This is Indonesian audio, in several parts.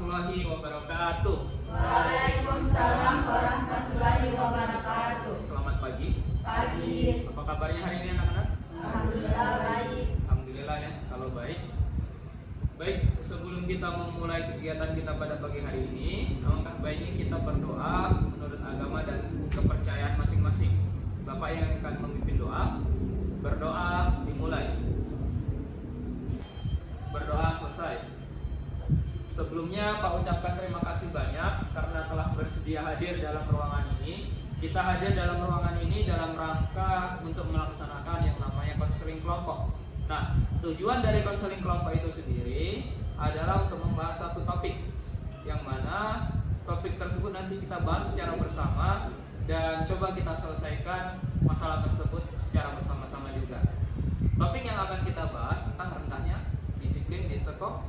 warahmatullahi wabarakatuh. Waalaikumsalam warahmatullahi wabarakatuh. Selamat pagi. Pagi. Apa kabarnya hari ini anak-anak? Alhamdulillah baik. Alhamdulillah ya, kalau baik. Baik, sebelum kita memulai kegiatan kita pada pagi hari ini, alangkah baiknya kita berdoa menurut agama dan kepercayaan masing-masing. Bapak yang akan memimpin doa, berdoa dimulai. Berdoa selesai. Sebelumnya Pak ucapkan terima kasih banyak karena telah bersedia hadir dalam ruangan ini. Kita hadir dalam ruangan ini dalam rangka untuk melaksanakan yang namanya konseling kelompok. Nah, tujuan dari konseling kelompok itu sendiri adalah untuk membahas satu topik, yang mana topik tersebut nanti kita bahas secara bersama dan coba kita selesaikan masalah tersebut secara bersama-sama juga. Topik yang akan kita bahas tentang rendahnya disiplin di sekolah.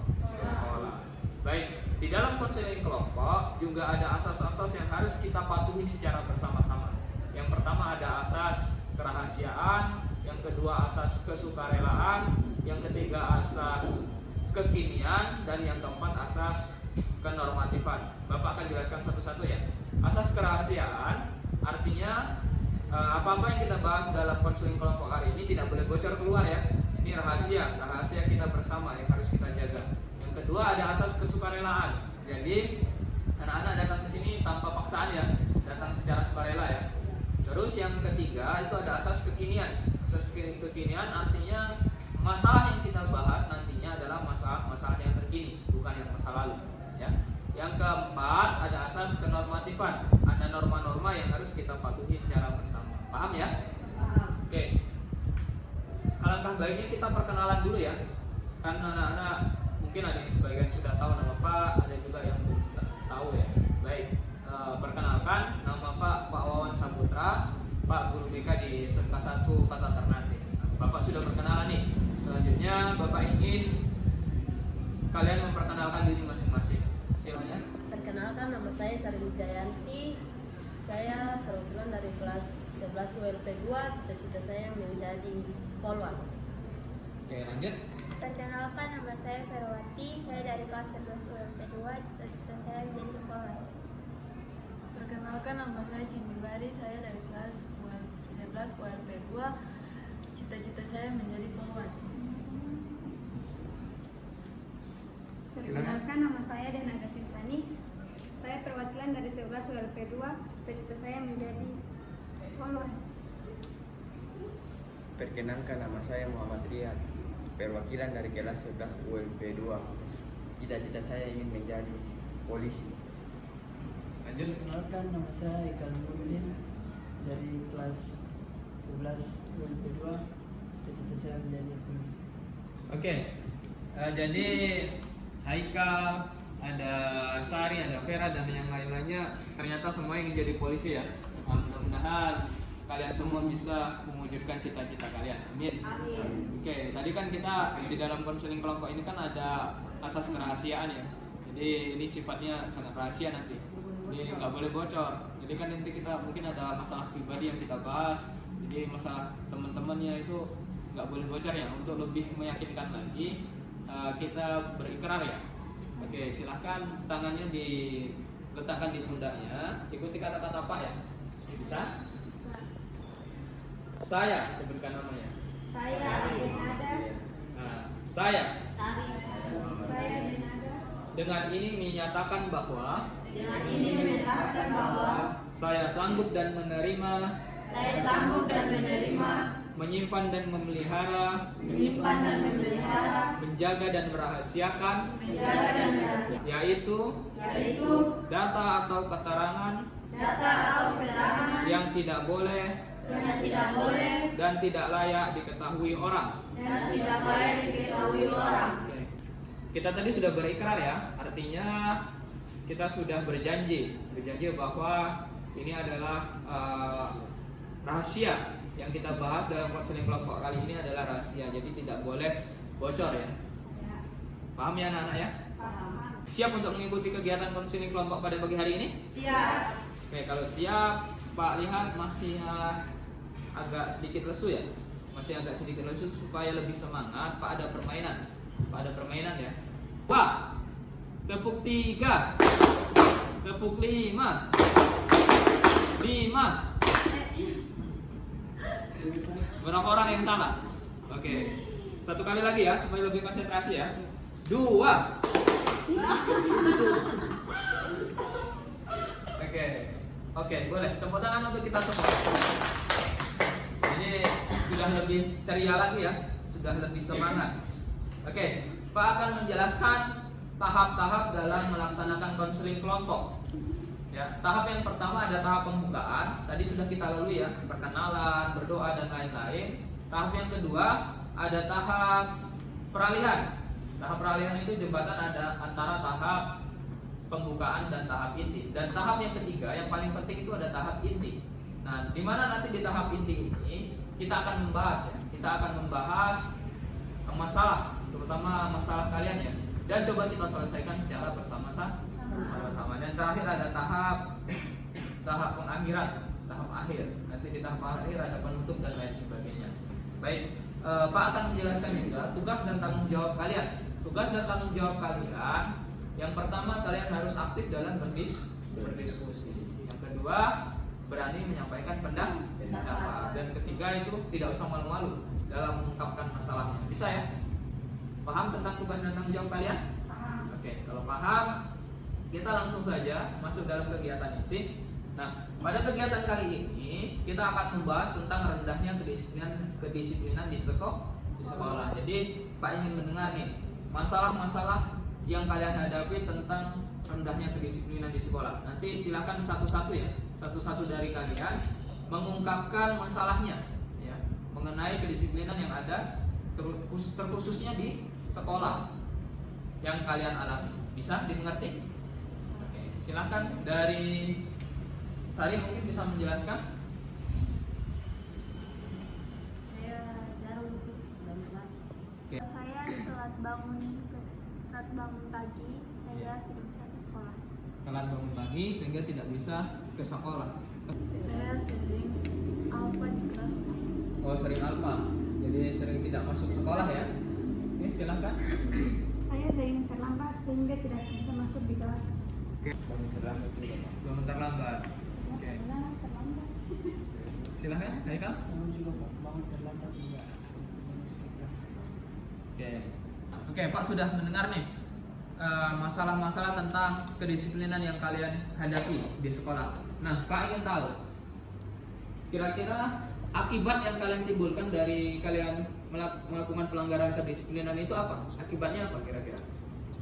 Baik, di dalam konseling kelompok juga ada asas-asas yang harus kita patuhi secara bersama-sama. Yang pertama ada asas kerahasiaan, yang kedua asas kesukarelaan, yang ketiga asas kekinian, dan yang keempat asas kenormatifan. Bapak akan jelaskan satu-satu ya. Asas kerahasiaan artinya apa-apa yang kita bahas dalam konseling kelompok hari ini tidak boleh bocor keluar ya. Ini rahasia kita bersama yang harus kita jaga. Yang kedua ada asas kesukarelaan. Jadi anak-anak datang ke sini tanpa paksaan ya, datang secara sukarela ya. Terus yang ketiga itu ada asas kekinian. Asas kekinian artinya masalah yang kita bahas nantinya adalah masalah yang terkini, bukan yang masa lalu ya. Yang keempat ada asas kenormatifan. Ada norma-norma yang harus kita patuhi secara bersama. Paham ya? Paham. Oke. Alangkah baiknya kita perkenalan dulu ya. Kan anak-anak mungkin ada yang sebagian sudah tahu nama Pak, ada juga yang belum tahu ya. Baik, perkenalkan nama Pak Wawan Saputra, Pak Guru BK di SMK 1 Kota Ternate. Bapak sudah perkenalan nih. Selanjutnya Bapak ingin kalian memperkenalkan diri masing-masing. Silakan. Perkenalkan, nama saya Sari Wijayanti. Saya perwakilan dari kelas 11 ULP 2. Cita-cita saya menjadi polwan. Oke, lanjut. Perkenalkan, nama saya Ferwati, saya dari kelas 11 ULP 2, cita-cita saya menjadi polwan. Perkenalkan, nama saya Cindy Bari, saya dari kelas 11 ULP 2, cita-cita saya menjadi polwan. Perkenalkan, nama saya Denaga Sintani, saya perwakilan dari 11 ULP 2, cita-cita saya menjadi polwan. Perkenalkan, nama saya Muhammad Riyad, perwakilan dari kelas 11 ULP 2. Cita-cita saya ingin menjadi polisi. Lanjut. Perkenalkan, nama saya Ikan Nurdin dari kelas 11 ULP 2. Cita-cita saya menjadi polisi. Oke. Jadi Haikal, ada Sari, ada Vera dan yang lain-lainnya ternyata semua ingin jadi polisi ya. Mudah-mudahan kalian semua bisa mewujudkan cita-cita kalian. Amin. Amin. Oke, tadi kan kita di dalam konseling kelompok ini kan ada asas kerahasiaan ya. Jadi ini sifatnya sangat rahasia nanti. Ini nggak boleh bocor. Jadi kan nanti kita mungkin ada masalah pribadi yang kita bahas. Jadi masalah teman-temannya itu nggak boleh bocor ya. Untuk lebih meyakinkan lagi, kita berikrar ya. Oke, silahkan tangannya diletakkan di pundaknya. Ikuti kata-kata Pak ya. Bisa? Saya sebutkan namanya. Saya Denaga. Nah, saya Sari. Saya Denaga. dengan ini menyatakan bahwa Dengan ini menyatakan bahwa saya sanggup dan menerima, saya sanggup dan menerima, menyimpan dan memelihara, menyimpan dan memelihara, menjaga dan merahasiakan, menjaga dan merahasiakan, yaitu yaitu data atau keterangan data atau keterangan yang tidak boleh yang tidak boleh dan tidak layak diketahui orang. dan tidak layak diketahui orang. Oke. Kita tadi sudah berikrar ya, artinya kita sudah berjanji bahwa ini adalah rahasia yang kita bahas dalam konseling kelompok kali ini adalah rahasia, jadi tidak boleh bocor ya. Paham ya anak-anak ya? Paham. Siap untuk mengikuti kegiatan konseling kelompok pada pagi hari ini? Siap. Oke, kalau siap, Pak lihat masih agak sedikit lesu ya, masih agak sedikit lesu supaya lebih semangat. Pak ada permainan ya. Pak, Tepuk 3. Tepuk 5. 5. Berapa orang yang salah? Oke. Satu kali lagi ya supaya lebih konsentrasi ya. 2. Oke, boleh. Tepuk tangan untuk kita semua. Ini sudah lebih ceria lagi ya, sudah lebih semangat. Oke, Pak akan menjelaskan tahap-tahap dalam melaksanakan konseling kelompok. Ya, tahap yang pertama ada tahap pembukaan. Tadi sudah kita lalui ya, perkenalan, berdoa dan lain-lain. Tahap yang kedua ada tahap peralihan. Tahap peralihan itu jembatan ada antara tahap pembukaan dan tahap inti. Dan tahap yang ketiga yang paling penting itu ada tahap inti. Nah, di mana nanti di tahap inti ini kita akan membahas ya. Kita akan membahas masalah, terutama masalah kalian ya. Dan coba kita selesaikan secara bersama-sama. Dan terakhir ada tahap pengakhiran, tahap akhir. Nanti di tahap akhir ada penutup dan lain sebagainya. Baik, Pak akan menjelaskan juga tugas dan tanggung jawab kalian. Tugas dan tanggung jawab kalian, yang pertama kalian harus aktif dalam berdiskusi. Yang kedua, berani menyampaikan pendapat. Dan ketiga itu tidak usah malu-malu dalam mengungkapkan masalahnya. Bisa ya? Paham tentang tugas dan tanggung jawab kalian? Oke, kalau paham, kita langsung saja masuk dalam kegiatan inti. Nah, pada kegiatan kali ini kita akan membahas tentang rendahnya kedisiplinan di sekolah. Jadi, Pak ingin mendengar nih masalah-masalah yang kalian hadapi tentang rendahnya kedisiplinan di sekolah. Nanti silakan satu-satu ya, satu-satu dari kalian mengungkapkan masalahnya ya, mengenai kedisiplinan yang ada terkhususnya di sekolah yang kalian alami. Bisa dimengerti? Oke, silakan dari Sari mungkin bisa menjelaskan. Saya jarang masuk dalam kelas. Saya telat bangun pagi, saya tidak bisa ke sekolah. Telat bangun pagi sehingga tidak bisa ke sekolah. Saya sering alfa di kelas. Oh, sering alfa. Jadi sering tidak masuk sekolah ya. Oke, silakan. Saya sering terlambat sehingga tidak bisa masuk di kelas. Oke. Bangun terlambat. Oke. Karena terlambat. Silakan, Haikal. Kamu juga bangun terlambat juga. Oke, Pak sudah mendengar nih masalah-masalah tentang kedisiplinan yang kalian hadapi di sekolah. Nah, Pak ingin tahu kira-kira akibat yang kalian timbulkan dari kalian melakukan pelanggaran kedisiplinan itu apa? Akibatnya apa kira-kira?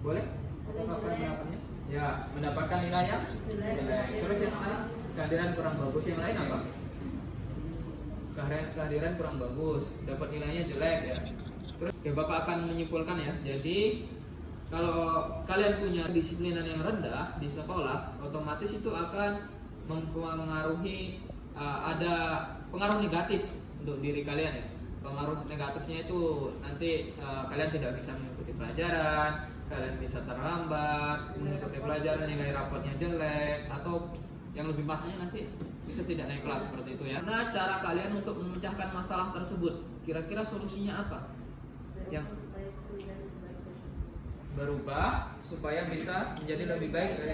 Boleh? Ungkapkan pendapatnya? Ya, mendapatkan nilai yang jelek. Terus yang lain, kehadiran kurang bagus. Yang lain apa? Kehadiran kurang bagus, dapat nilainya jelek ya. Terus, oke, Bapak akan menyimpulkan ya. Jadi kalau kalian punya kedisiplinan yang rendah di sekolah, otomatis itu akan mempengaruhi ada pengaruh negatif untuk diri kalian ya. Pengaruh negatifnya itu nanti kalian tidak bisa mengikuti pelajaran, kalian bisa terlambat mengikuti pelajaran, nilai rapotnya jelek, atau yang lebih parahnya nanti bisa tidak naik kelas seperti itu ya. Nah, cara kalian untuk memecahkan masalah tersebut, kira-kira solusinya apa? Yang berubah supaya bisa menjadi lebih baik dari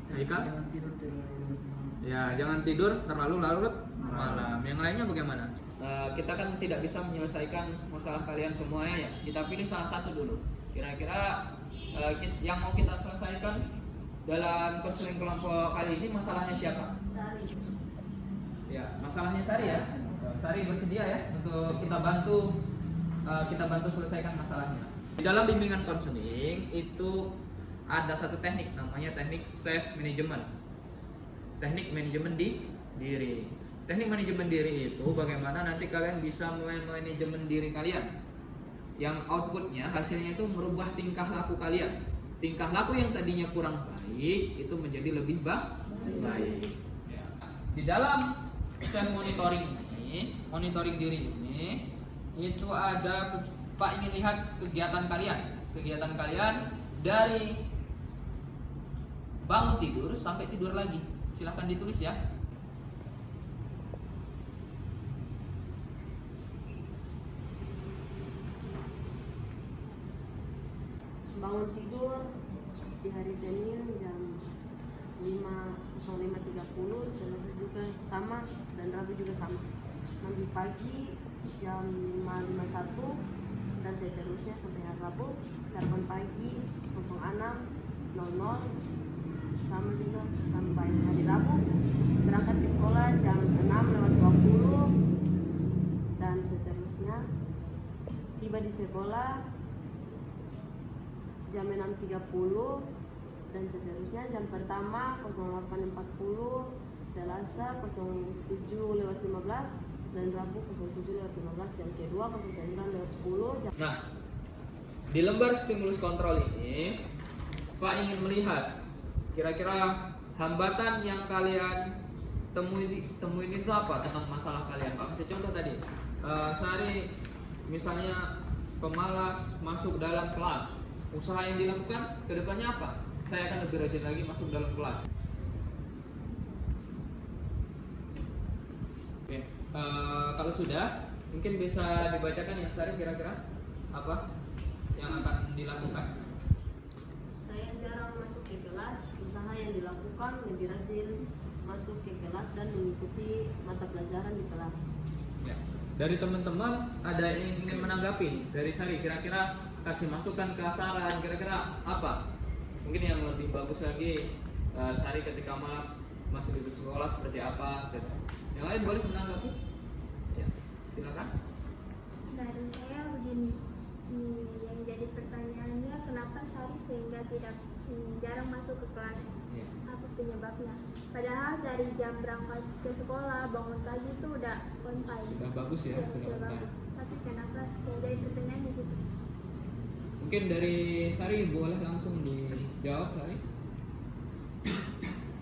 Jangan tidur terlalu ya, jangan tidur terlalu larut malam. Yang lainnya bagaimana? Kita kan tidak bisa menyelesaikan masalah kalian semuanya ya. Kita pilih salah satu dulu. Kira-kira yang mau kita selesaikan dalam konseling kelompok kali ini masalahnya siapa? Sari. Ya, masalahnya Sari ya. Sari bersedia ya untuk kita bantu selesaikan masalahnya. Di dalam bimbingan konseling itu ada satu teknik namanya teknik self management. Teknik manajemen diri. Teknik manajemen diri itu bagaimana nanti kalian bisa manajemen diri kalian, yang outputnya hasilnya itu merubah tingkah laku kalian. Tingkah laku yang tadinya kurang baik itu menjadi lebih baik. Ya. Di dalam self monitoring ini, monitoring diri ini, itu ada Pak ingin lihat kegiatan kalian dari bangun tidur sampai tidur lagi. Silahkan ditulis ya. Bangun tidur di hari Senin jam 05.30, Selasa juga sama, dan Rabu juga sama. Nanti pagi jam 5.51 dan seterusnya sampai hari Rabu. Sarapan pagi 06.00 sama juga sampai hari Rabu. Berangkat ke sekolah jam 6.20 dan seterusnya. Tiba di sekolah jam 6.30 dan seterusnya. Jam pertama 08.40, Selasa 07.15 dan Rabu 07.15. Jam kedua 09.10. Nah, di lembar stimulus kontrol ini Pak ingin melihat kira-kira hambatan yang kalian temuin itu apa tentang masalah kalian. Pak kasih contoh tadi, sehari misalnya pemalas masuk dalam kelas, usaha yang dilakukan ke depannya apa? Saya akan lebih rajin lagi masuk dalam kelas. Oke, kalau sudah mungkin bisa dibacakan yang Sari kira-kira apa yang akan dilakukan. Saya jarang masuk ke kelas, usaha yang dilakukan lebih rajin masuk ke kelas dan mengikuti mata pelajaran di kelas. Ya. Dari teman-teman ada yang ingin menanggapi dari Sari, kira-kira kasih masukan ke saran, kira-kira apa? Mungkin yang lebih bagus lagi, Sari ketika malas masuk ke sekolah seperti apa? Gitu. Yang lain boleh menanggapi? Ya, silakan. Dari saya begini, yang jadi pertanyaannya kenapa Sari sehingga tidak jarang masuk ke kelas? Ya. Apa penyebabnya? Padahal dari jam berangkat ke sekolah bangun pagi itu udah on time. Sudah bagus ya, Sudah sudah on time. bagus. Tapi kenapa yang jadi pertanyaan di situ? Mungkin dari Sari boleh langsung dijawab, Sari.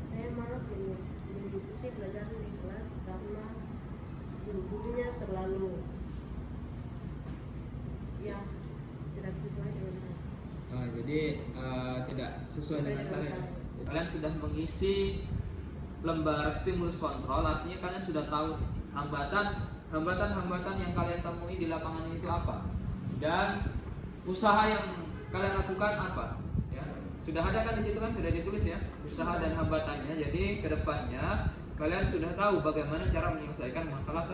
Saya malas mengikuti pelajaran di kelas karena guru-gurunya terlalu tidak sesuai dengan saya. Jadi tidak sesuai dengan dengan saya. saya. Kalian sudah mengisi lembar stimulus kontrol, artinya kalian sudah tahu nih, hambatan yang kalian temui di lapangan itu apa, dan usaha yang kalian lakukan apa. Ya, sudah ada kan di situ kan, sudah ditulis ya usaha dan hambatannya. Jadi kedepannya kalian sudah tahu bagaimana cara menyelesaikan masalah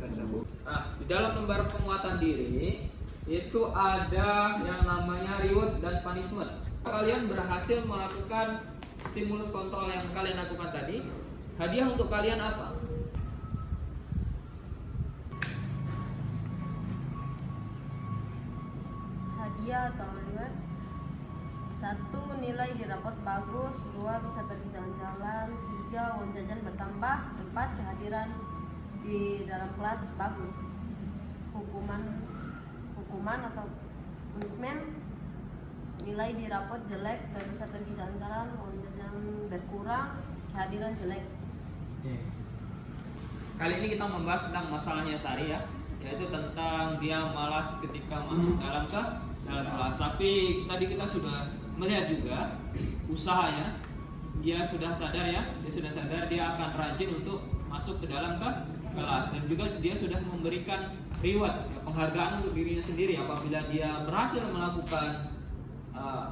tersebut. Nah, di dalam lembar penguatan diri itu ada yang namanya reward dan punishment. Kalian berhasil melakukan stimulus kontrol yang kalian lakukan tadi, hadiah untuk kalian apa? Hadiah atau reward: 1. Nilai di rapot bagus. 2. Bisa pergi jalan-jalan. 3. Uang jajan bertambah. 4. Kehadiran di dalam kelas bagus. Hukuman atau punishment: nilai di rapot jelek, gak bisa pergi jalan-jalan, uang jajan berkurang, kehadiran jelek. Oke. Kali ini kita membahas tentang masalahnya Sari ya, yaitu tentang dia malas ketika masuk dalam kelas. Tapi tadi kita sudah melihat juga usahanya, dia sudah sadar dia akan rajin untuk masuk ke dalam kelas, dan juga dia sudah memberikan reward, penghargaan untuk dirinya sendiri apabila dia berhasil melakukan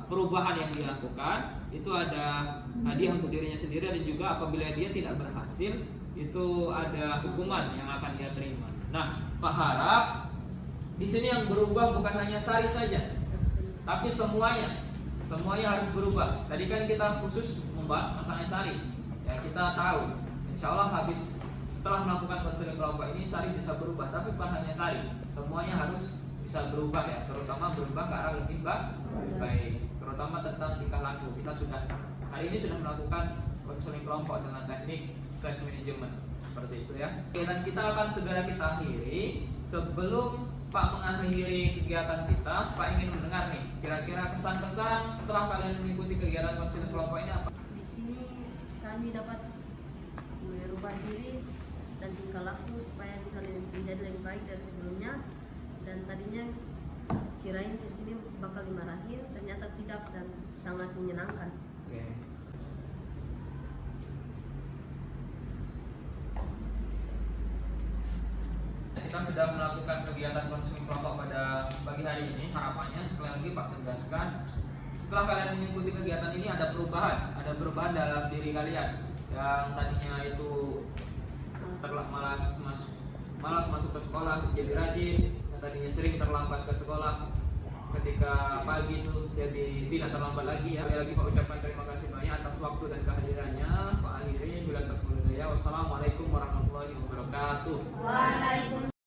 perubahan yang dilakukan. Itu ada hadiah untuk dirinya sendiri, dan juga apabila dia tidak berhasil itu ada hukuman yang akan dia terima. Nah, Pak harap di sini yang berubah bukan hanya Sari saja, tapi semuanya harus berubah. Tadi kan kita khusus membahas masalahnya Sari. Ya, kita tahu insya Allah habis setelah melakukan konseling kelompok ini Sari bisa berubah, tapi bukan hanya Sari, semuanya harus bisa berubah ya, terutama berubah ke arah lebih baik, terutama tentang tingkah laku. Kita sudah hari ini sudah melakukan konseling kelompok dengan teknik self management seperti itu ya. Oke, dan kita akan segera kita akhiri. Sebelum Pak mengakhiri kegiatan kita, Pak ingin mendengar nih kira-kira kesan-kesan setelah kalian mengikuti kegiatan konseling kelompok ini apa? Di sini kami dapat merubah diri dan tingkah laku supaya bisa menjadi lebih baik dari sebelumnya. Dan tadinya kirain kesini bakal dimarahin, ternyata tidak, dan sangat menyenangkan. Oke. Kita sudah melakukan kegiatan konseling kelompok pada pagi hari ini. Harapannya sekali lagi Pak tegaskan, setelah kalian mengikuti kegiatan ini ada perubahan dalam diri kalian yang tadinya itu malas masuk ke sekolah jadi rajin, yang tadinya sering terlambat ke sekolah ketika pagi itu jadi tidak terlambat lagi ya. Sekali lagi Pak ucapkan terima kasih banyak atas waktu dan kehadirannya. Pak akhiri bila terpulih daya. Wassalamualaikum warahmatullahi wabarakatuh. Waalaikumsalam.